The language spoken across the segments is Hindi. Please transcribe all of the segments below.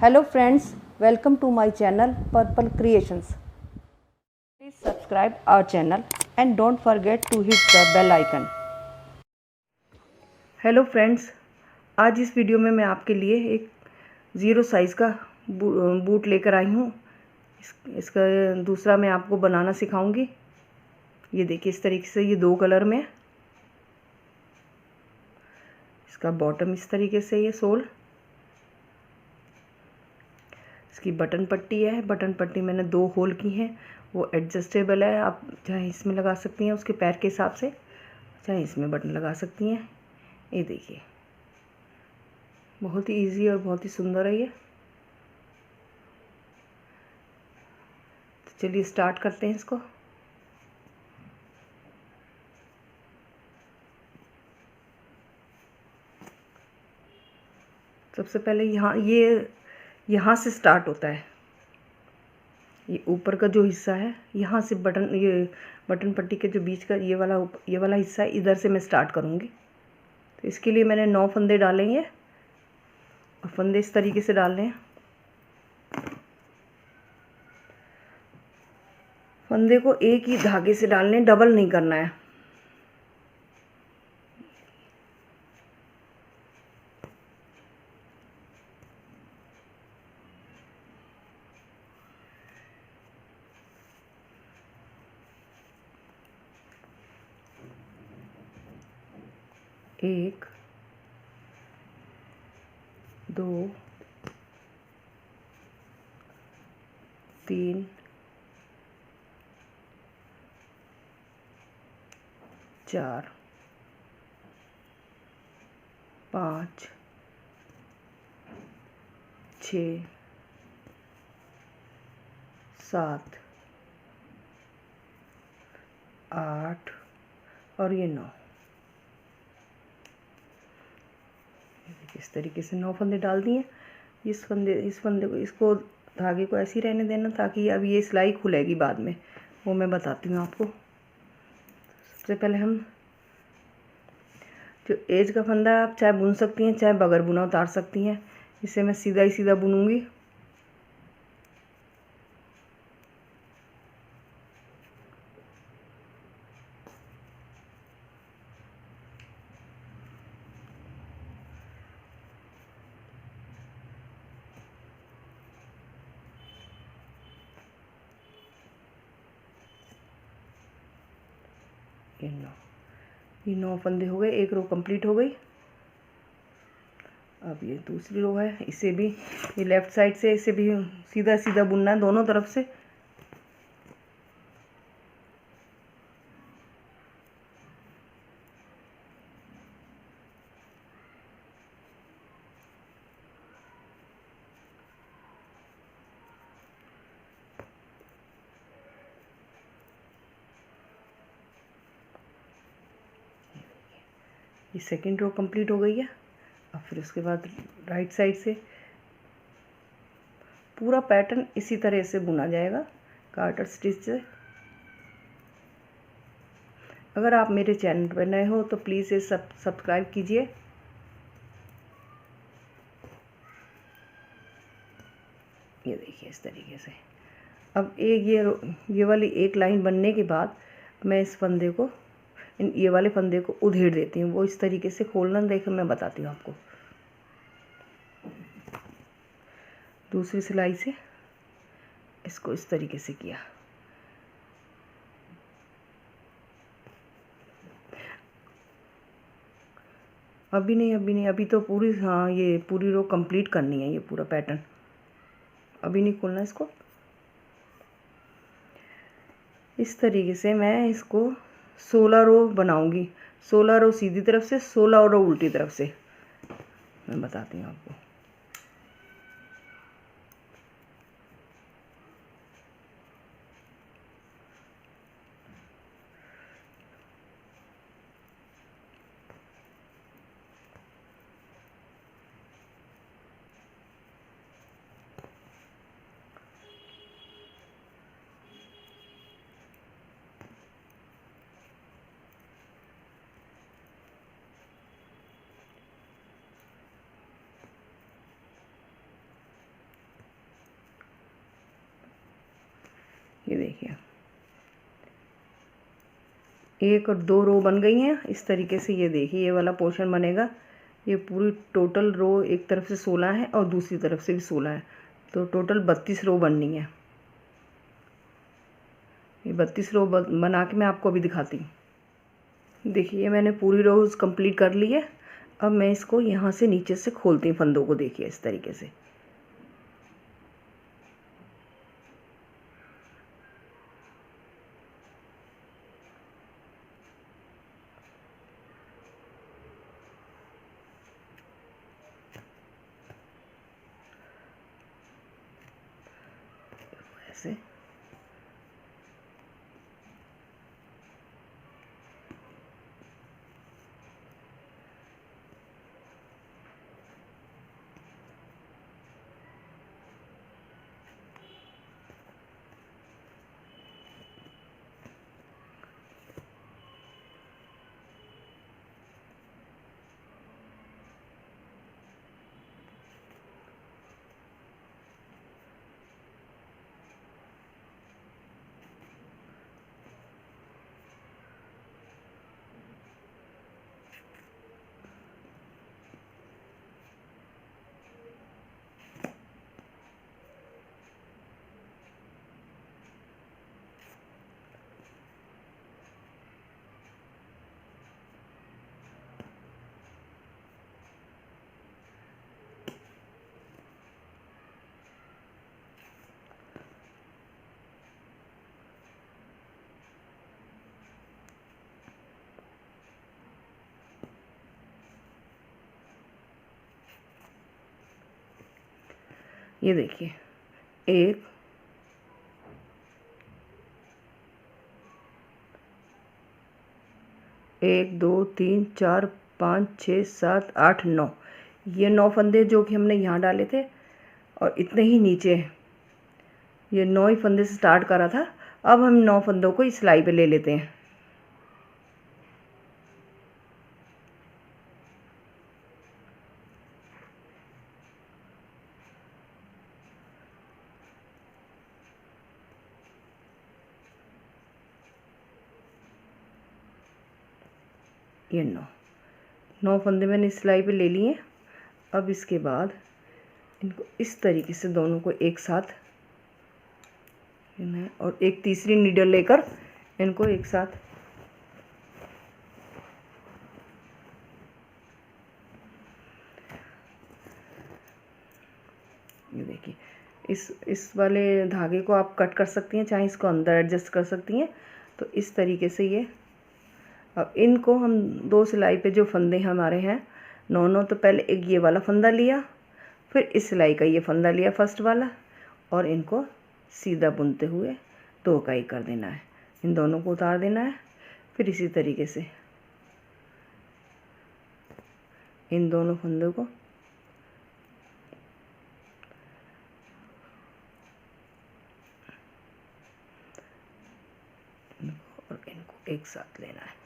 Hello friends, welcome to my channel Purple Creations. Please subscribe our channel and don't forget to hit the bell icon. Hello friends, आज इस वीडियो में मैं आपके लिए एक ज़ीरो साइज़ का बूट लेकर आई हूँ। इसका दूसरा मैं आपको बनाना सिखाऊंगी। ये देखिए, इस तरीके से ये दो कलर में। इसका बॉटम इस तरीके से, ये सोल। इसकी बटन पट्टी है। बटन पट्टी मैंने दो होल की हैं, वो एडजस्टेबल है। आप चाहे इसमें लगा सकती हैं उसके पैर के हिसाब से, चाहे इसमें बटन लगा सकती हैं। ये देखिए, बहुत ही इजी और बहुत ही सुंदर है ये। तो चलिए स्टार्ट करते हैं इसको। सबसे पहले यहाँ से स्टार्ट होता है। ये ऊपर का जो हिस्सा है, यहाँ से ये बटन पट्टी के जो बीच का ये वाला हिस्सा है, इधर से मैं स्टार्ट करूँगी। तो इसके लिए मैंने 9 फंदे डालेंगे और फंदे इस तरीके से डालने हैं। फंदे को एक ही धागे से डालने, डबल नहीं करना है। एक, दो, तीन, चार, 5, 6, 7, 8 और ये 9। इस तरीके से 9 फंदे डाल दिए। इस फंदे को, इसको धागे को ऐसे ही रहने देना, ताकि अब ये सिलाई खुलेगी बाद में, वो मैं बताती हूँ आपको। सबसे पहले हम जो एज का फंदा है, आप चाहे बुन सकती हैं, चाहे बगैर बुना उतार सकती हैं। इसे मैं सीधा ही सीधा बुनूंगी। ये 9 फंदे हो गए, एक रो कंप्लीट हो गई। अब ये दूसरी रो है, इसे भी ये लेफ़्ट साइड से इसे भी सीधा सीधा बुनना है दोनों तरफ से। ये सेकंड रो कंप्लीट हो गई है। अब फिर उसके बाद राइट साइड से पूरा पैटर्न इसी तरह से बुना जाएगा, कार्टर स्टिच से। अगर आप मेरे चैनल पर नए हो तो प्लीज़ इसे सब्सक्राइब कीजिए। ये देखिए, इस तरीके से। अब ये वाली एक लाइन बनने के बाद मैं इस फंदे को, ये वाले फंदे को उधेड़ देती हूँ। वो इस तरीके से खोलना, देखो मैं बताती हूँ आपको। दूसरी सिलाई से इसको इस तरीके से किया। अभी नहीं, अभी तो पूरी, हाँ, ये पूरी रो कंप्लीट करनी है, ये पूरा पैटर्न। अभी नहीं खोलना इसको। इस तरीके से मैं इसको 16 रो बनाऊंगी। 16 रो सीधी तरफ से, 16 रो उल्टी तरफ से। मैं बताती हूँ आपको। ये देखिए, 1 और 2 रो बन गई हैं इस तरीके से। ये देखिए ये वाला पोर्शन बनेगा। ये पूरी टोटल रो एक तरफ से 16 है और दूसरी तरफ से भी 16 है, तो टोटल 32 रो बननी है। ये 32 रो बना के मैं आपको अभी दिखाती हूँ। देखिए मैंने पूरी रोज कंप्लीट कर ली है। अब मैं इसको यहाँ से नीचे से खोलती हूँ फंदों को। देखिए इस तरीके से। ऐसे ये देखिए 1 1 2 3 4 5 6 7 8 9, ये 9 फंदे जो कि हमने यहाँ डाले थे और इतने ही नीचे ये 9 ही फंदे से स्टार्ट करा था। अब हम 9 फंदों को इस सिलाई पे ले लेते हैं। ये 9 फंदे मैंने इस सिलाई पे ले लिए। अब इसके बाद इनको इस तरीके से दोनों को एक साथ और एक तीसरी नीडल लेकर इनको एक साथ ये देखिए इस वाले धागे को आप कट कर सकती हैं, चाहे इसको अंदर एडजस्ट कर सकती हैं। तो इस तरीके से ये अब इनको हम 2 सिलाई पे जो फंदे हमारे हैं 9 तो पहले एक ये वाला फंदा लिया, फिर इस सिलाई का ये फंदा लिया फर्स्ट वाला, और इनको सीधा बुनते हुए 2 का 1 कर देना है। इन दोनों को उतार देना है। फिर इसी तरीके से इन दोनों फंदों को और इनको एक साथ लेना है।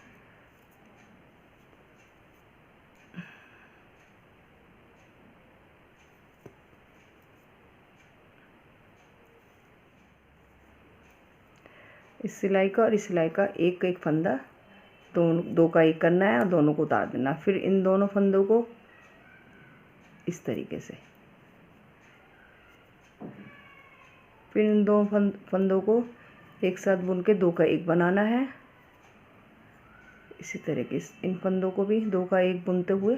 इस सिलाई का और इस सिलाई का एक एक फंदा दोनों 2 का 1 करना है और दोनों को उतार देना। फिर इन दोनों फंदों को इस तरीके से, फिर इन 2 फंदों को एक साथ बुन के 2 का 1 बनाना है। इसी तरीके से इन फंदों को भी 2 का 1 बुनते हुए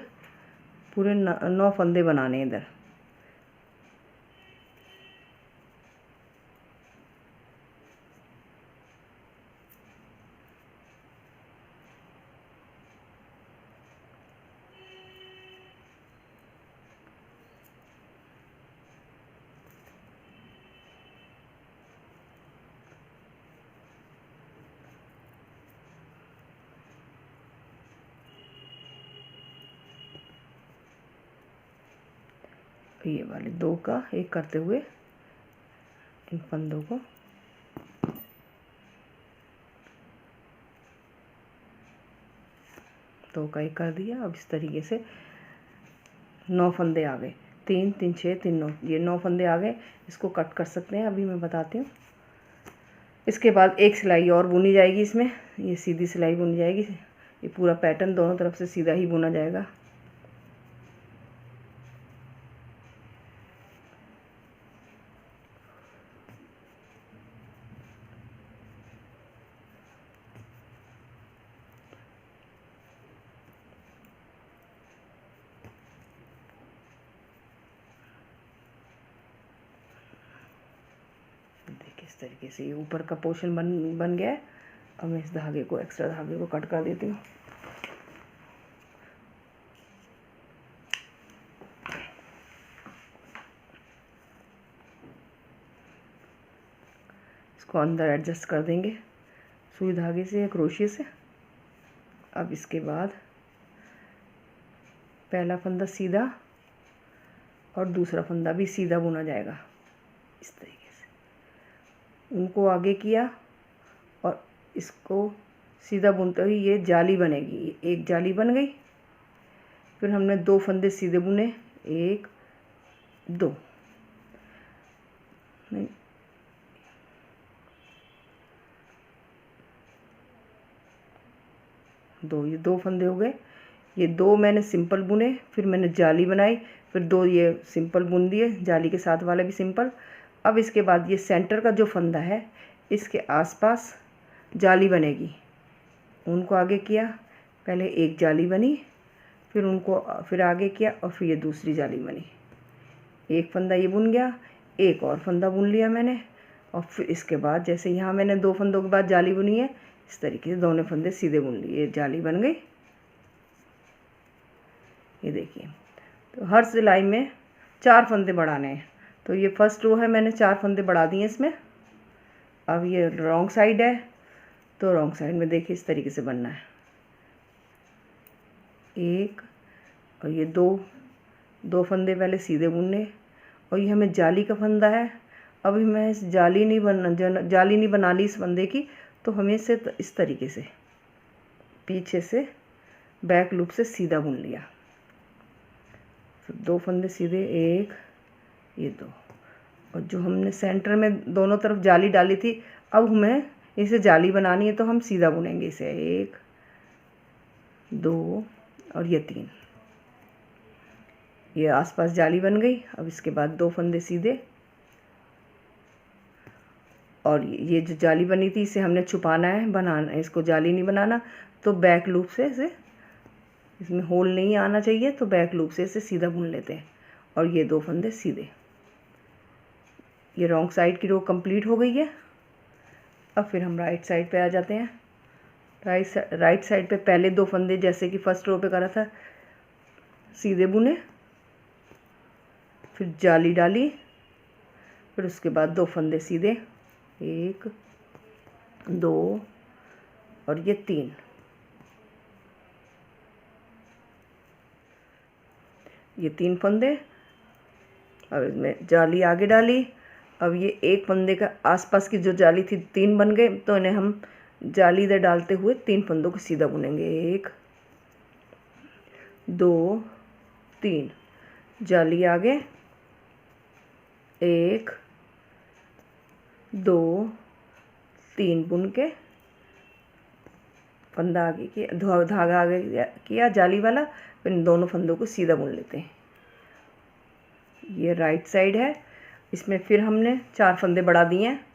पूरे 9 फंदे बनाने हैं इधर। ये वाले 2 का 1 करते हुए इन फंदों को दो का 1 कर दिया। अब इस तरीके से 9 फंदे आ गए। 3 3 6 3 9, ये 9 फंदे आ गए। इसको कट कर सकते हैं, अभी मैं बताती हूँ। इसके बाद एक सिलाई और बुनी जाएगी इसमें, ये सीधी सिलाई बुनी जाएगी। ये पूरा पैटर्न दोनों तरफ से सीधा ही बुना जाएगा। देखिए इस तरीके से ये ऊपर का पोर्शन बन गया है। अब मैं इस धागे को, एक्स्ट्रा धागे को कट कर देती हूँ। इसको अंदर एडजस्ट कर देंगे सुई धागे से या क्रोशिया से। अब इसके बाद पहला फंदा सीधा और दूसरा फंदा भी सीधा बुना जाएगा इस तरीके से। उनको आगे किया और इसको सीधा बुनते हुए ये जाली बनेगी। एक जाली बन गई। फिर हमने 2 फंदे सीधे बुने, 1 2 नहीं, दो, ये 2 फंदे हो गए। ये 2 मैंने सिंपल बुने, फिर मैंने जाली बनाई, फिर 2 ये सिंपल बुन दिए, जाली के साथ वाला भी सिंपल। अब इसके बाद ये सेंटर का जो फंदा है इसके आसपास जाली बनेगी। उनको आगे किया, पहले एक जाली बनी, फिर उनको फिर आगे किया और फिर ये दूसरी जाली बनी। एक फंदा ये बुन गया, एक और फंदा बुन लिया मैंने। और फिर इसके बाद जैसे यहाँ मैंने 2 फंदों के बाद जाली बुनी है, इस तरीके से दोनों फंदे सीधे बुन लिए, ये जाली बन गई। ये देखिए, तो हर सिलाई में 4 फंदे बढ़ाने हैं। तो ये फर्स्ट रो है, मैंने 4 फंदे बढ़ा दिए इसमें। अब ये रॉन्ग साइड है, तो रॉन्ग साइड में देखिए इस तरीके से बनना है। 1 और ये 2 फंदे पहले सीधे बुनने। और ये हमें जाली का फंदा है। अभी मैं इस जाली नहीं बना ली इस फंदे की, तो हमें इसे इस तरीके से पीछे से बैक लूप से सीधा बुन लिया। तो 2 फंदे सीधे, 1 ये 2। और जो हमने सेंटर में दोनों तरफ जाली डाली थी, अब हमें इसे जाली बनानी है, तो हम सीधा बुनेंगे इसे। 1 2 और ये 3। ये आसपास जाली बन गई। अब इसके बाद 2 फंदे सीधे और ये जो जाली बनी थी इसे हमने छुपाना है, बनाना, इसको जाली नहीं बनाना। तो बैक लूप से इसे, इसमें होल नहीं आना चाहिए, तो बैक लूप से इसे सीधा बुन लेते हैं। और ये 2 फंदे सीधे। ये रॉन्ग साइड की रो कंप्लीट हो गई है। अब फिर हम राइट साइड पे आ जाते हैं। राइट साइड पे पहले 2 फंदे जैसे कि फर्स्ट रो पे करा था सीधे बुने, फिर जाली डाली, फिर उसके बाद 2 फंदे सीधे, 1 2 और ये 3। ये 3 फंदे। अब इसमें जाली आगे डाली। अब ये एक फंदे का आसपास की जो जाली थी 3 बन गए, तो इन्हें हम जाली इधर डालते हुए 3 फंदों को सीधा बुनेंगे। 1 2 3, जाली आगे, 1 2 3 बुन के फंदा आगे किया, धागा आगे किया जाली वाला, फिर इन दोनों फंदों को सीधा बुन लेते हैं। ये राइट साइड है। इसमें फिर हमने 4 फंदे बढ़ा दिए हैं।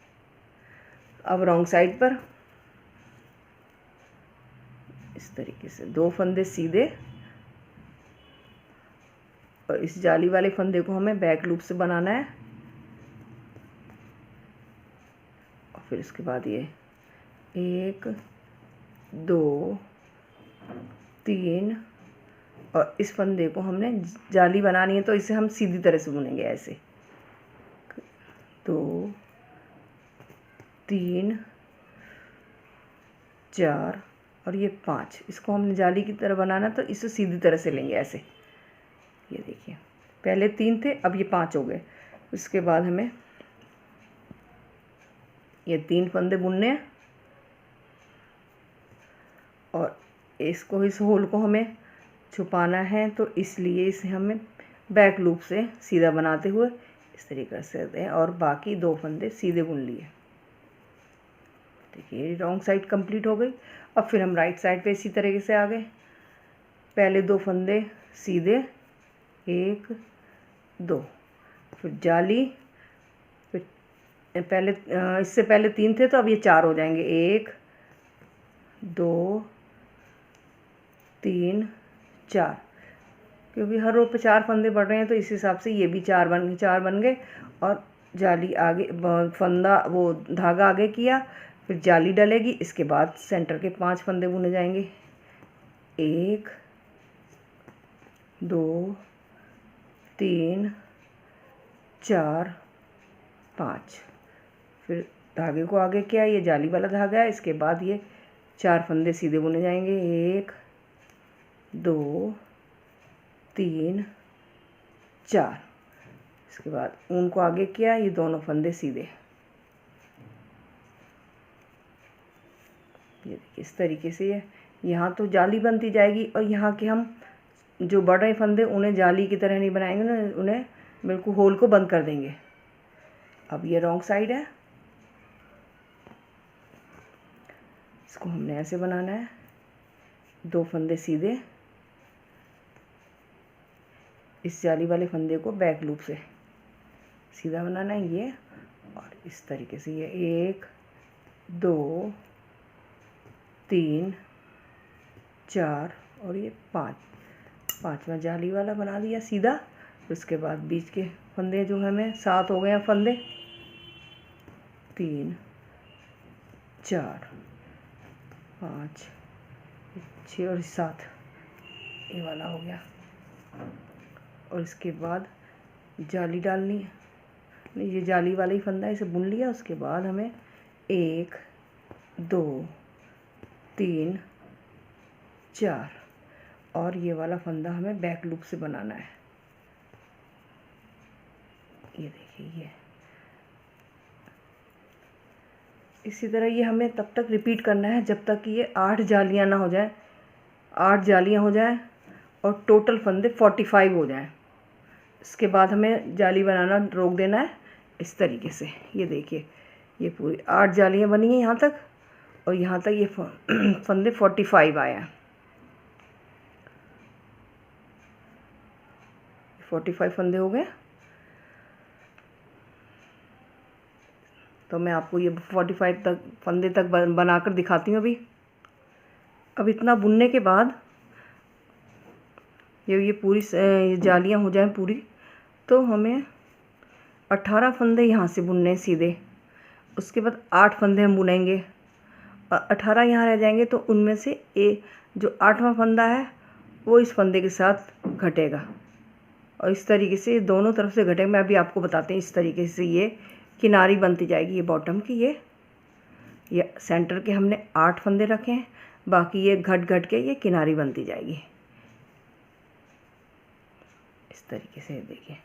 अब रॉन्ग साइड पर इस तरीके से 2 फंदे सीधे और इस जाली वाले फंदे को हमें बैक लूप से बनाना है। और फिर इसके बाद ये 1 2 3 और इस फंदे को हमने जाली बनानी है, तो इसे हम सीधी तरह से बुनेंगे ऐसे। 2 3 4 और ये 5। इसको हमने जाली की तरह बनाना, तो इसे सीधी तरह से लेंगे ऐसे। ये देखिए, पहले 3 थे, अब ये 5 हो गए। उसके बाद हमें ये 3 फंदे बुनने हैं और इसको, इस होल को हमें छुपाना है, तो इसलिए इसे हमें बैक लूप से सीधा बनाते हुए इस तरीके से दें और बाकी 2 फंदे सीधे बुन लिए। देखिए रॉन्ग साइड कंप्लीट हो गई। अब फिर हम राइट साइड पे इसी तरीके से आ गए। पहले 2 फंदे सीधे, 1 2, फिर जाली, फिर पहले इससे पहले 3 थे तो अब ये 4 हो जाएंगे। 1 2 3 4, क्योंकि हर रो पे 4 फंदे बढ़ रहे हैं तो इस हिसाब से ये भी 4 बन गए। और जाली आगे, फंदा वो धागा आगे किया, फिर जाली डलेगी। इसके बाद सेंटर के 5 फंदे बुने जाएंगे। 1 2 3 4 5, फिर धागे को आगे किया, ये जाली वाला धागा है। इसके बाद ये 4 फंदे सीधे बुने जाएंगे। 1 2 3 4, इसके बाद ऊन को आगे किया, ये दोनों फंदे सीधे। ये देखिए इस तरीके से ये यहाँ तो जाली बनती जाएगी, और यहाँ के हम जो बढ़ रहे फंदे उन्हें जाली की तरह नहीं बनाएंगे ना, उन्हें बिल्कुल होल को बंद कर देंगे। अब ये रॉन्ग साइड है, इसको हमने ऐसे बनाना है। 2 फंदे सीधे, इस जाली वाले फंदे को बैक लूप से सीधा बनाना है ये, और इस तरीके से ये 1 2 3 4 और ये 5, 5वां जाली वाला बना दिया सीधा। उसके बाद बीच के फंदे जो हमें 7 हो गए हैं फंदे, 3 4 5 6 और 7, ये वाला हो गया। और इसके बाद जाली डालनी है, ये जाली वाला ही फंदा है, इसे बुन लिया। उसके बाद हमें 1 2 3 4 और ये वाला फंदा हमें बैक लूप से बनाना है। ये देखिए ये इसी तरह ये हमें तब तक रिपीट करना है जब तक कि ये 8 जालियाँ ना हो जाए। 8 जालियाँ हो जाए और टोटल फंदे 45 हो जाएं। इसके बाद हमें जाली बनाना रोक देना है इस तरीके से। ये देखिए ये पूरी 8 जालियाँ बनी हैं यहाँ तक, और यहाँ तक ये फंदे 45 आए हैं। 45 फंदे हो गए। तो मैं आपको ये 45 तक फंदे तक बनाकर दिखाती हूँ अभी। अब इतना बुनने के बाद ये पूरी जालियाँ हो जाएं पूरी, तो हमें 18 फंदे यहाँ से बुनने हैं सीधे। उसके बाद 8 फंदे हम बुनेंगे और 18 यहाँ रह जाएंगे। तो उनमें से जो 8वां फंदा है वो इस फंदे के साथ घटेगा, और इस तरीके से दोनों तरफ से घटेगा। मैं अभी आपको बताते हैं। इस तरीके से ये किनारी बनती जाएगी, ये बॉटम की। ये सेंटर के हमने 8 फंदे रखे हैं, बाकी ये घट घट के ये किनारी बनती जाएगी इस तरीके से। देखिए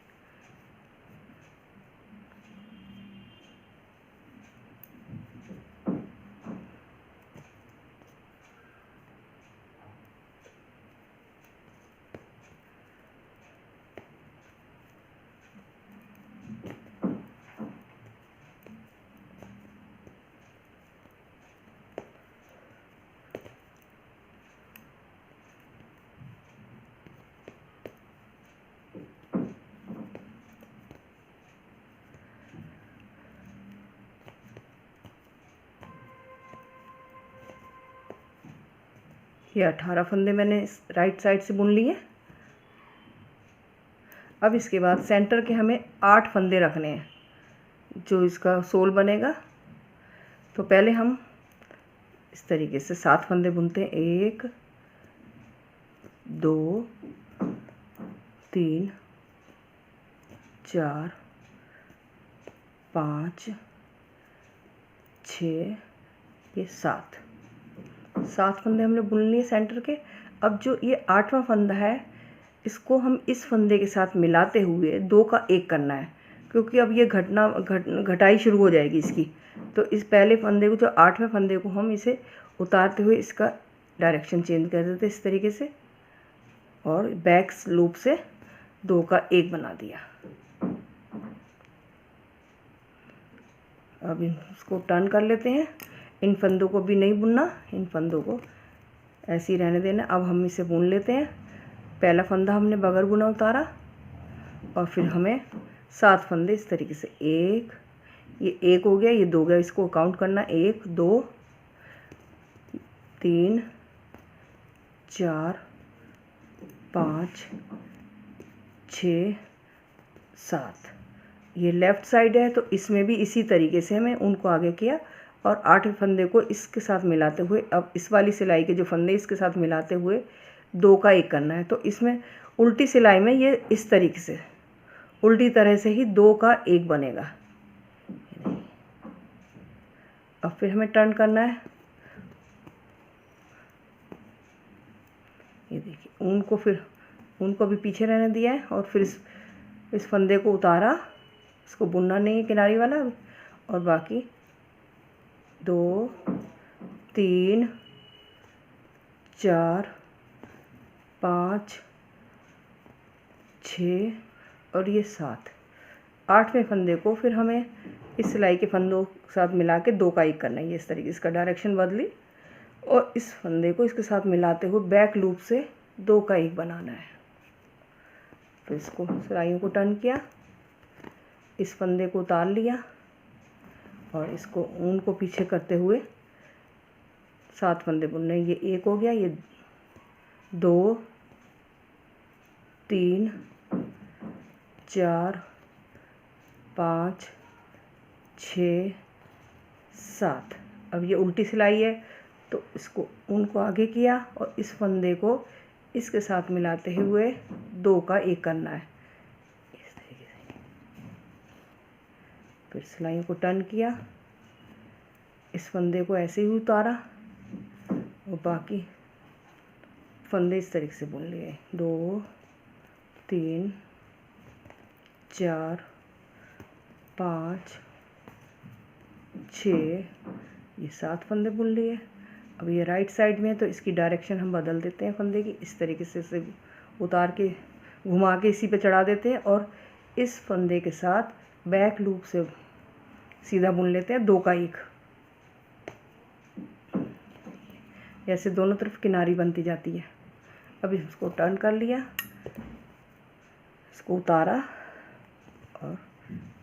ये 18 फंदे मैंने राइट साइड से बुन लिए। अब इसके बाद सेंटर के हमें 8 फंदे रखने हैं जो इसका सोल बनेगा। तो पहले हम इस तरीके से 7 फंदे बुनते हैं। 1 2 3 4 5 6 ये 7 फंदे हमने बुन लिए सेंटर के। अब जो ये 8वां फंदा है इसको हम इस फंदे के साथ मिलाते हुए 2 का 1 करना है, क्योंकि अब ये घटाई शुरू हो जाएगी इसकी। तो इस पहले फंदे को, जो 8वें फंदे को, हम इसे उतारते हुए इसका डायरेक्शन चेंज कर देते इस तरीके से, और बैक लूप से 2 का 1 बना दिया। अब इसको टर्न कर लेते हैं। इन फंदों को भी नहीं बुनना, इन फंदों को ऐसे ही रहने देना। अब हम इसे बुन लेते हैं। पहला फंदा हमने बगैर बुना उतारा और फिर हमें 7 फंदे इस तरीके से, एक, ये एक हो गया, ये 2 गया, इसको काउंट करना, 1 2 3 4 5 6 7। ये लेफ़्ट साइड है तो इसमें भी इसी तरीके से हमें उनको आगे किया और 8वें फंदे को इसके साथ मिलाते हुए, अब इस वाली सिलाई के जो फंदे इसके साथ मिलाते हुए 2 का 1 करना है। तो इसमें उल्टी सिलाई में ये इस तरीके से उल्टी तरह से ही 2 का 1 बनेगा। अब फिर हमें टर्न करना है। ये देखिए, उनको भी पीछे रहने दिया है और फिर इस फंदे को उतारा, इसको बुनना नहीं है किनारी वाला, और बाकी 2 3 4 5 6 और ये 7। 8वें फंदे को फिर हमें इस सिलाई के फंदों के साथ मिला के 2 का 1 करना है। ये इस तरीके, इसका डायरेक्शन बदली और इस फंदे को इसके साथ मिलाते हुए बैक लूप से 2 का 1 बनाना है। फिर इसको सिलाइयों को टर्न किया, इस फंदे को उतार लिया और इसको ऊन को पीछे करते हुए 7 फंदे बुनने। ये 1 हो गया, ये 2 3 4 5 6 7। अब ये उल्टी सिलाई है तो इसको ऊन को आगे किया और इस फंदे को इसके साथ मिलाते हुए 2 का 1 करना है इस तरीके से। फिर सिलाई को टर्न किया, इस फंदे को ऐसे ही उतारा और बाकी फंदे इस तरीके से बुन लिए। 2 3 4 5 6, ये 7 फंदे बुन लिए। अब ये राइट साइड में है तो इसकी डायरेक्शन हम बदल देते हैं फंदे की, इस तरीके से इसे उतार के घुमा के इसी पे चढ़ा देते हैं और इस फंदे के साथ बैक लूप से सीधा बुन लेते हैं 2 का 1। ऐसे दोनों तरफ किनारी बनती जाती है। अब इसको टर्न कर लिया, इसको उतारा और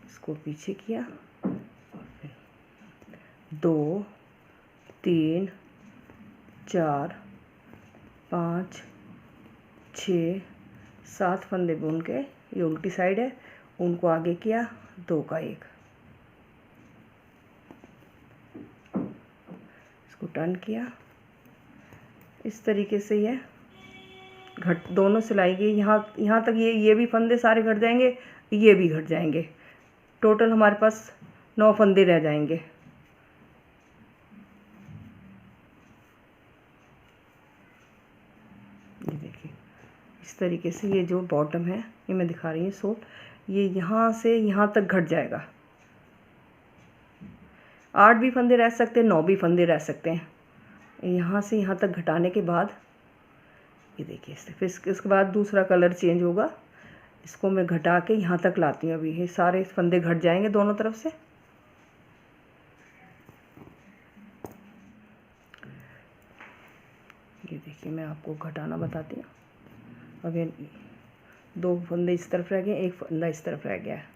इसको पीछे किया और फिर 2 3 4 5 6 7 फंदे बुन के, ये उल्टी साइड है, उनको आगे किया 2 का 1। इसको टर्न किया, इस तरीके से ये दोनों सिलाई की यहाँ तक ये भी फंदे सारे घट जाएंगे, ये भी घट जाएंगे। टोटल हमारे पास 9 फंदे रह जाएंगे। ये देखिए, इस तरीके से ये जो बॉटम है, ये मैं दिखा रही हूँ सूट, ये यहाँ से यहाँ तक घट जाएगा। 8 भी फंदे रह सकते हैं, 9 भी फंदे रह सकते हैं। यहाँ से यहाँ तक घटाने के बाद ये देखिए, फिर इसके बाद दूसरा कलर चेंज होगा। इसको मैं घटा के यहाँ तक लाती हूँ। अभी ये सारे फंदे घट जाएंगे दोनों तरफ से। ये देखिए, मैं आपको घटाना बताती हूँ। अब ये 2 फंदे इस तरफ रह गए, 1 फंदा इस तरफ रह गया है।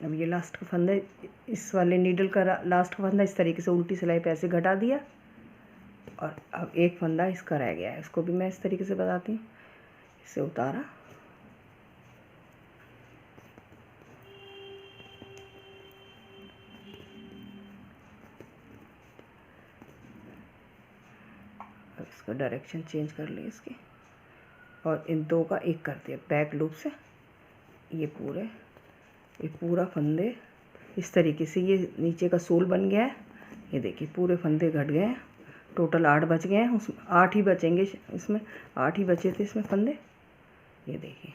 अब ये लास्ट का फंदा, इस वाले नीडल का लास्ट का फंदा इस तरीके से उल्टी सिलाई पे ऐसे घटा दिया और अब 1 फंदा इसका रह गया है। इसको भी मैं इस तरीके से बताती हूँ। इसे उतारा, अब इसका डायरेक्शन चेंज कर लिया इसकी। और इन दो का एक कर दिया बैक लूप से। ये पूरा फंदे इस तरीके से, ये नीचे का सोल बन गया है। ये देखिए पूरे फंदे घट गए हैं, टोटल 8 बच गए हैं। उसमें 8 ही बचेंगे, इसमें 8 ही बचे थे इसमें फंदे। ये देखिए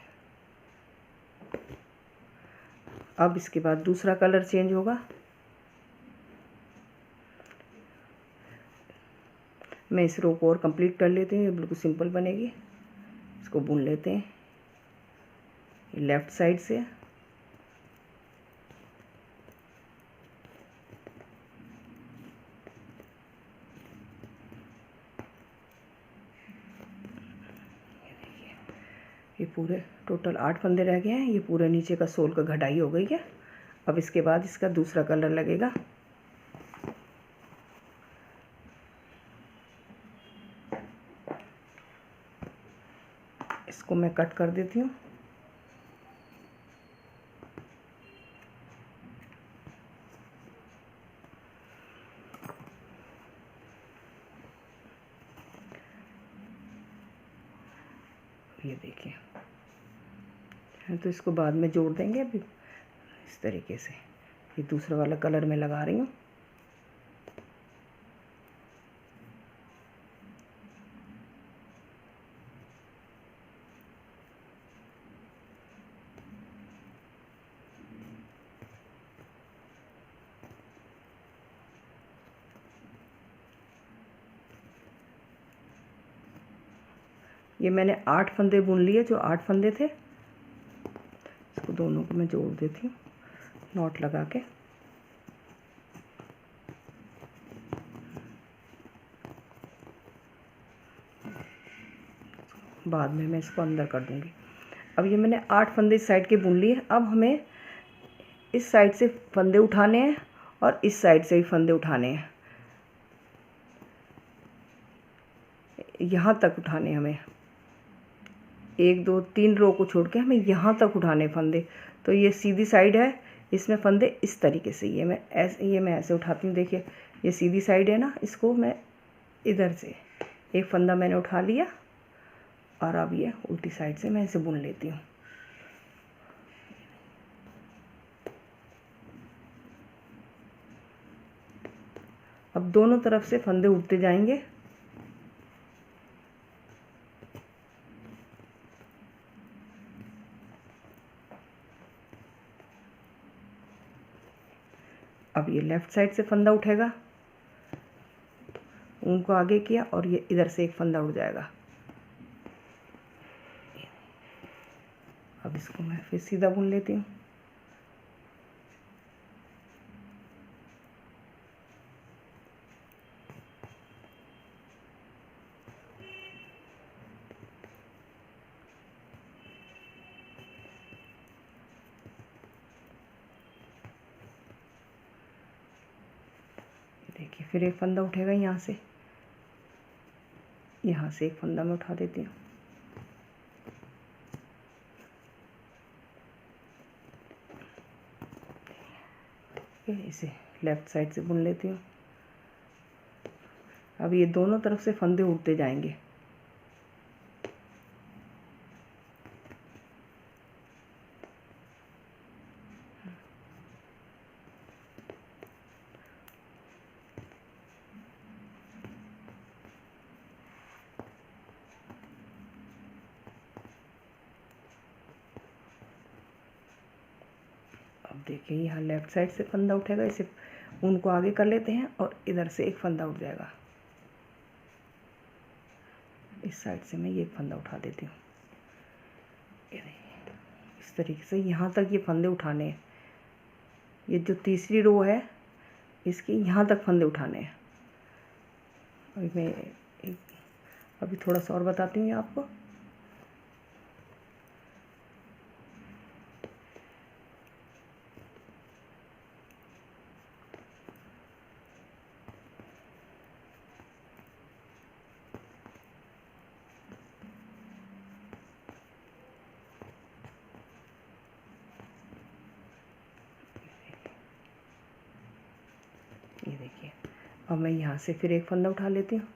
अब इसके बाद दूसरा कलर चेंज होगा। मैं इस रो को और कंप्लीट कर लेती हूँ, ये बिल्कुल सिंपल बनेगी। इसको बुन लेते हैं लेफ़्ट साइड से। ये पूरे टोटल 8 फंदे रह गए हैं। ये पूरे नीचे का सोल का घटाई हो गई है। अब इसके बाद इसका दूसरा कलर लगेगा। इसको मैं कट कर देती हूँ। ये देखिए, तो इसको बाद में जोड़ देंगे। अभी इस तरीके से ये दूसरा वाला कलर मैं लगा रही हूँ। ये मैंने 8 फंदे बुन लिए, जो 8 फंदे थे। इसको दोनों को मैं जोड़ देती हूँ नॉट लगा के। बाद में मैं इसको अंदर कर दूंगी। अब ये मैंने 8 फंदे इस साइड के बुन लिए। अब हमें इस साइड से फंदे उठाने हैं और इस साइड से भी फंदे उठाने हैं। यहाँ तक उठाने हमें, 1 2 3 रो को छोड़ के हमें यहाँ तक उठाने फंदे। तो ये सीधी साइड है, इसमें फंदे इस तरीके से ये मैं ऐसे उठाती हूँ। देखिए ये सीधी साइड है ना, इसको मैं इधर से एक फंदा मैंने उठा लिया और अब ये उल्टी साइड से मैं इसे बुन लेती हूँ। अब दोनों तरफ से फंदे उठते जाएंगे। अब ये लेफ़्ट साइड से फंदा उठेगा, उनको आगे किया और ये इधर से एक फंदा उठ जाएगा। अब इसको मैं फिर सीधा बुन लेती हूँ। देखिए फिर एक फंदा उठेगा यहाँ से एक फंदा मैं उठा देती हूँ। इसे लेफ़्ट साइड से बुन लेती हूँ। अब ये दोनों तरफ से फंदे उठते जाएंगे। अब देखिए यहाँ लेफ़्ट साइड से फंदा उठेगा, इसे उनको आगे कर लेते हैं और इधर से एक फंदा उठ जाएगा। इस साइड से मैं ये एक फंदा उठा देती हूँ। इस तरीके से यहाँ तक ये फंदे उठाने हैं। ये जो तीसरी रो है इसके यहाँ तक फंदे उठाने हैं। अभी मैं अभी थोड़ा सा और बताती हूँ आपको। ये देखिए अब मैं यहाँ से फिर एक फंदा उठा लेती हूँ।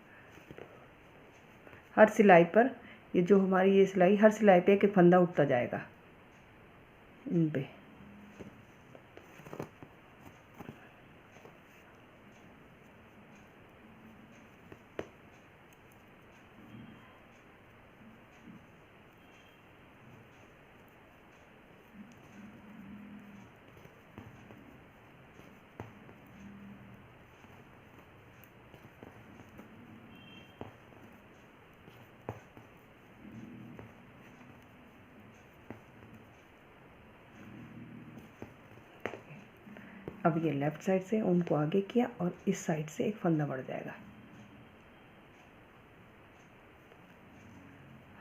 हर सिलाई पर ये जो हमारी ये सिलाई, हर सिलाई पे एक फंदा उठता जाएगा इन पे। अब ये लेफ़्ट साइड से उनको आगे किया और इस साइड से एक फंदा बढ़ जाएगा।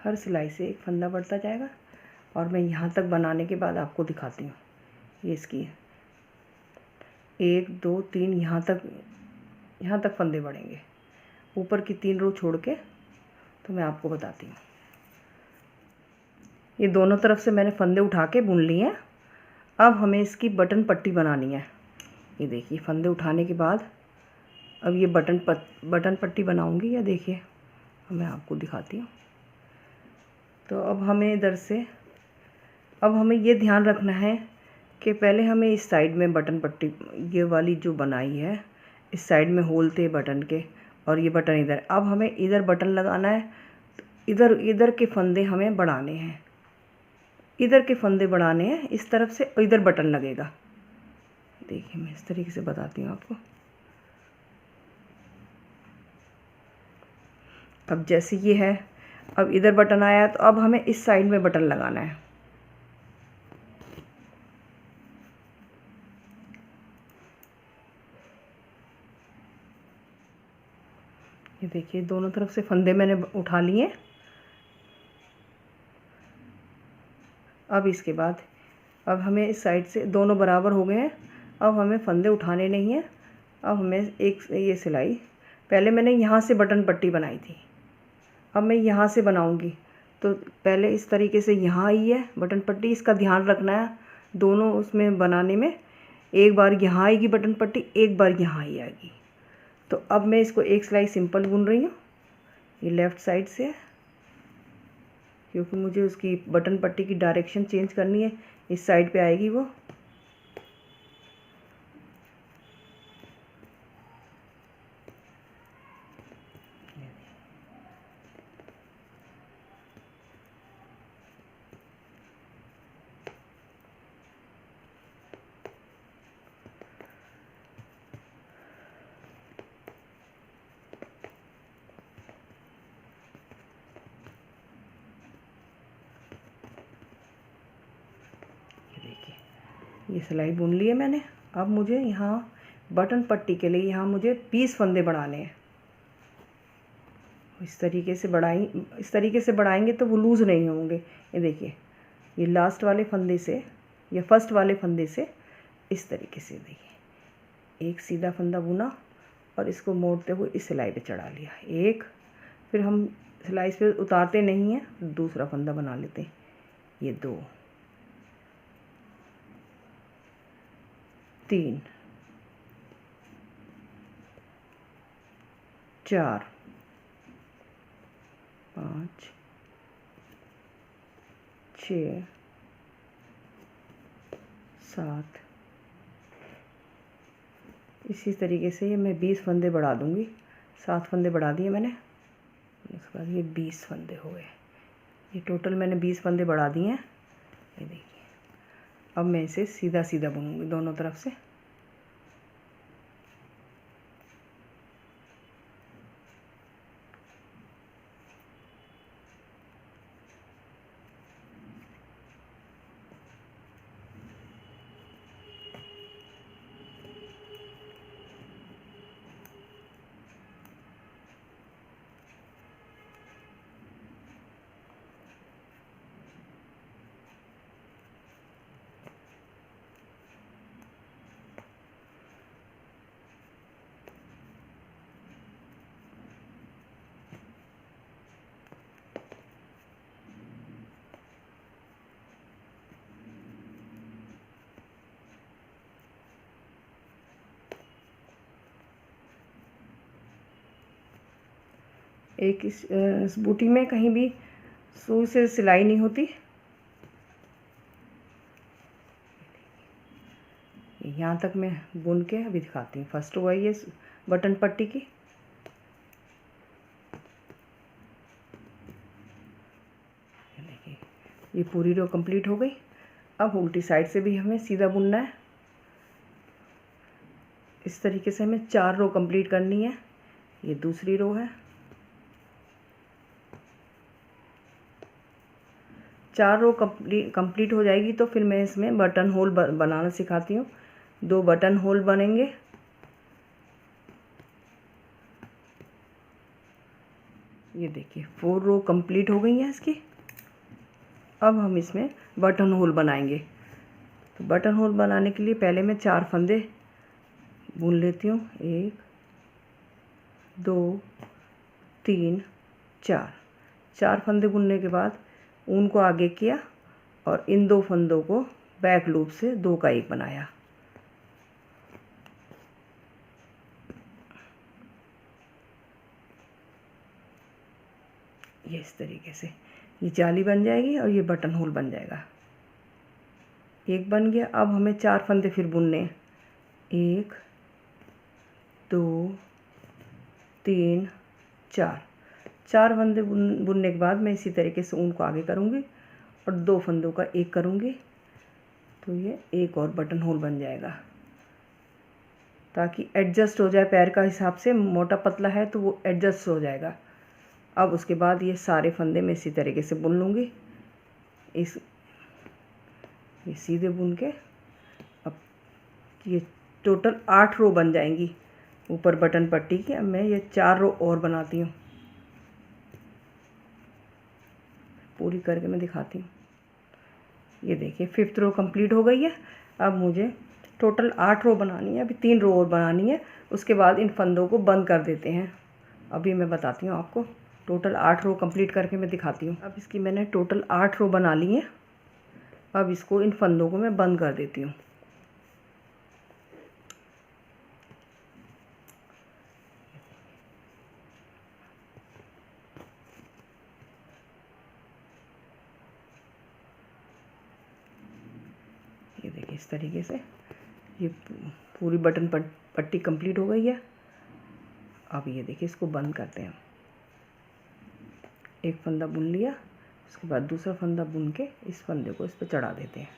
हर सिलाई से एक फंदा बढ़ता जाएगा और मैं यहाँ तक बनाने के बाद आपको दिखाती हूँ। ये इसकी 1 2 3 यहाँ तक फंदे बढ़ेंगे, ऊपर की 3 रो छोड़ के। तो मैं आपको बताती हूँ। ये दोनों तरफ से मैंने फंदे उठा के बुन लिए हैं। अब हमें इसकी बटन पट्टी बनानी है। ये देखिए फंदे उठाने के बाद अब ये बटन पट्टी बनाऊंगी। या देखिए मैं आपको दिखाती हूँ। तो अब हमें ये ध्यान रखना है कि पहले हमें इस साइड में बटन पट्टी, ये वाली जो बनाई है, इस साइड में होल थे बटन के और ये बटन इधर। अब हमें इधर बटन लगाना है। तो इधर के फंदे हमें बढ़ाने हैं, इधर के फंदे बढ़ाने हैं इस तरफ से, और इधर बटन लगेगा। देखिए मैं इस तरीके से बताती हूँ आपको। अब जैसे ये है, अब इधर बटन आया तो अब हमें इस साइड में बटन लगाना है। ये देखिए दोनों तरफ से फंदे मैंने उठा लिए। अब इसके बाद अब हमें इस साइड से दोनों बराबर हो गए हैं। अब हमें फंदे उठाने नहीं हैं। अब हमें एक ये सिलाई, पहले मैंने यहाँ से बटन पट्टी बनाई थी, अब मैं यहाँ से बनाऊँगी। तो पहले इस तरीके से यहाँ आई है बटन पट्टी, इसका ध्यान रखना है दोनों उसमें बनाने में। एक बार यहाँ आएगी बटन पट्टी, एक बार यहाँ ही आएगी। तो अब मैं इसको एक सिलाई सिंपल बुन रही हूँ। ये लेफ़्ट साइड से है, क्योंकि मुझे उसकी बटन पट्टी की डायरेक्शन चेंज करनी है। इस साइड पे आएगी वो। ये सिलाई बुन ली है मैंने। अब मुझे यहाँ बटन पट्टी के लिए यहाँ मुझे 20 फंदे बढ़ाने हैं। इस तरीके से बढ़ाएंगे तो वो लूज़ नहीं होंगे। ये देखिए ये लास्ट वाले फंदे से या फर्स्ट वाले फंदे से इस तरीके से देखिए एक सीधा फंदा बुना और इसको मोड़ते हुए इस सिलाई पे चढ़ा लिया एक। फिर हम सिलाई पे उतारते नहीं हैं, दूसरा फंदा बना लेते हैं। ये 2 3 4 5 6 7। इसी तरीके से मैं 20 फंदे बढ़ा दूँगी। 7 फंदे बढ़ा दिए मैंने। उसके बाद ये 20 फंदे हो गए। ये टोटल मैंने 20 फंदे बढ़ा दिए हैं। ये देखिए अब मैं इसे सीधा सीधा बुनूँगी दोनों तरफ से। एक इस बूटी में कहीं भी सुई से सिलाई नहीं होती। यहाँ तक मैं बुन के अभी दिखाती हूँ। फर्स्ट रो है ये बटन पट्टी की। देखिए ये पूरी रो कंप्लीट हो गई। अब उल्टी साइड से भी हमें सीधा बुनना है। इस तरीके से हमें 4 रो कंप्लीट करनी है। ये दूसरी रो है। 4 रो कंप्लीट हो जाएगी तो फिर मैं इसमें बटन होल बनाना सिखाती हूँ। 2 बटन होल बनेंगे। ये देखिए 4 रो कंप्लीट हो गई हैं इसकी। अब हम इसमें बटन होल बनाएंगे। तो बटन होल बनाने के लिए पहले मैं 4 फंदे बुन लेती हूँ। 1 2 3 4 फंदे बुनने के बाद ऊन को आगे किया और इन 2 फंदों को बैक लूप से 2 का 1 बनाया। ये इस तरीके से ये जाली बन जाएगी और ये बटन होल बन जाएगा। 1 बन गया। अब हमें 4 फंदे फिर बुनने हैं। 1 2 3 4 फंदे बुनने के बाद मैं इसी तरीके से ऊन को आगे करूँगी और 2 फंदों का 1 करूँगी। तो ये एक और बटन होल बन जाएगा ताकि एडजस्ट हो जाए। पैर का हिसाब से मोटा पतला है तो वो एडजस्ट हो जाएगा। अब उसके बाद ये सारे फंदे मैं इसी तरीके से बुन लूँगी। ये सीधे बुन के अब ये टोटल 8 रो बन जाएंगी ऊपर बटन पट्टी की। अब मैं ये 4 रो और बनाती हूँ। पूरी करके मैं दिखाती हूँ। ये देखिए 5th रो कंप्लीट हो गई है। अब मुझे टोटल 8 रो बनानी है। अभी 3 रो और बनानी है। उसके बाद इन फंदों को बंद कर देते हैं। अभी मैं बताती हूँ आपको। टोटल 8 रो कंप्लीट करके मैं दिखाती हूँ। अब इसकी मैंने टोटल 8 रो बना ली है। अब इसको इन फंदों को मैं बंद कर देती हूँ। ये देखिए इस तरीके से ये पूरी बटन पट्टी कंप्लीट हो गई है। अब ये देखिए इसको बंद करते हैं। एक फंदा बुन लिया, उसके बाद दूसरा फंदा बुन के इस फंदे को इस पर चढ़ा देते हैं।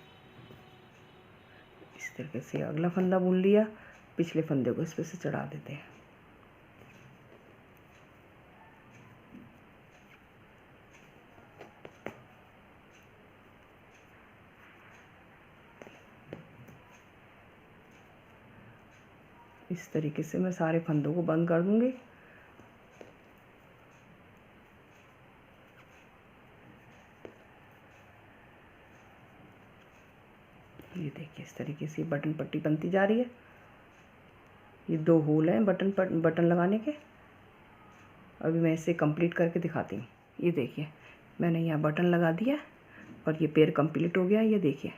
इस तरीके से अगला फंदा बुन लिया, पिछले फंदे को इस पर से चढ़ा देते हैं। इस तरीके से मैं सारे फंदों को बंद कर दूंगी। ये देखिए इस तरीके से बटन पट्टी बनती जा रही है। ये 2 होल हैं बटन लगाने के। अभी मैं इसे कंप्लीट करके दिखाती हूँ। ये देखिए मैंने यहाँ बटन लगा दिया और ये पैर कंप्लीट हो गया। ये देखिए